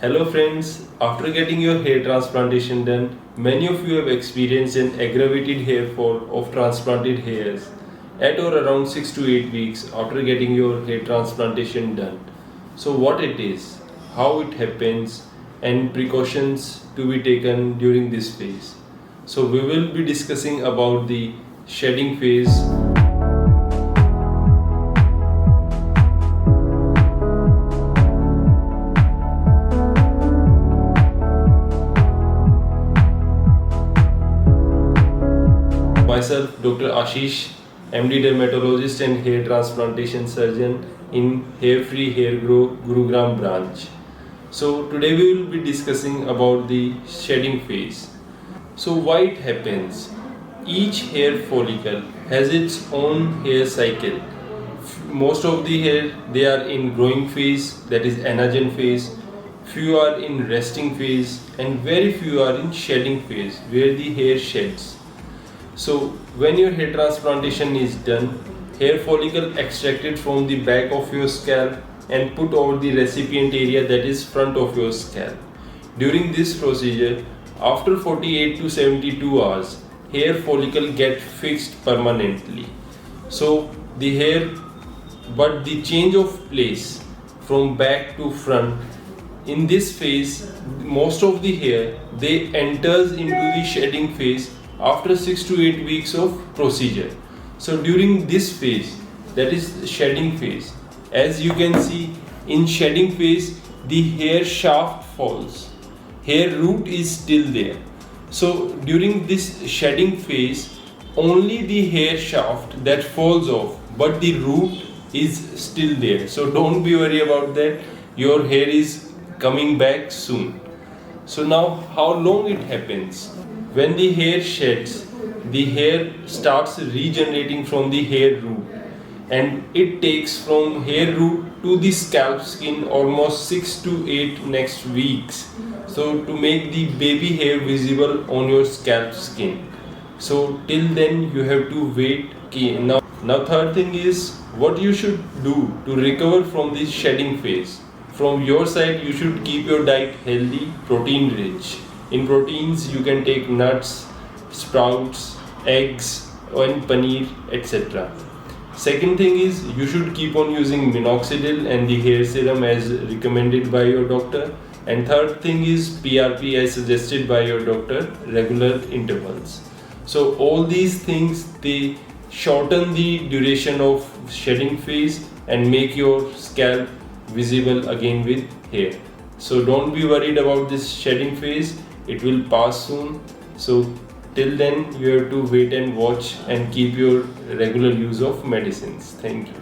Hello friends, after getting your hair transplantation done, many of you have experienced an aggravated hair fall of transplanted hairs at or around 6 to 8 weeks after getting your hair transplantation done. So what it is, how it happens and precautions to be taken during this phase. So we will be discussing about the shedding phase. Myself, Dr. Ashish, MD dermatologist and hair transplantation surgeon in Hair Free Hair Grow Gurugram branch. So today we will be discussing about the shedding phase. So why it happens? Each hair follicle has its own hair cycle. Most of the hair they are in growing phase, that is anagen phase. Few are in resting phase and very few are in shedding phase where the hair sheds. So when your hair transplantation is done, hair follicle extracted from the back of your scalp and put over the recipient area, that is front of your scalp. During this procedure, after 48 to 72 hours, hair follicle get fixed permanently. So the hair, but the change of place from back to front, in this phase, most of the hair they enters into the shedding phase after 6 to 8 weeks of procedure. So during this phase, that is shedding phase, as you can see in shedding phase, the hair shaft falls, hair root is still there. So during this shedding phase, only the hair shaft that falls off, but the root is still there. So don't be worried about that, your hair is coming back soon. So now how long it happens? When the hair sheds, the hair starts regenerating from the hair root, and it takes from hair root to the scalp skin almost 6 to 8 next weeks. So to make the baby hair visible on your scalp skin. So till then you have to wait. Now third thing is what you should do to recover from this shedding phase. From your side, you should keep your diet healthy, protein rich. In proteins, you can take nuts, sprouts, eggs, and paneer, etc. Second thing is you should keep on using minoxidil and the hair serum as recommended by your doctor. And third thing is PRP as suggested by your doctor, regular intervals. So all these things, they shorten the duration of shedding phase and make your scalp visible again with hair. So don't be worried about this shedding phase, it will pass soon. So till then you have to wait and watch and keep your regular use of medicines. Thank you.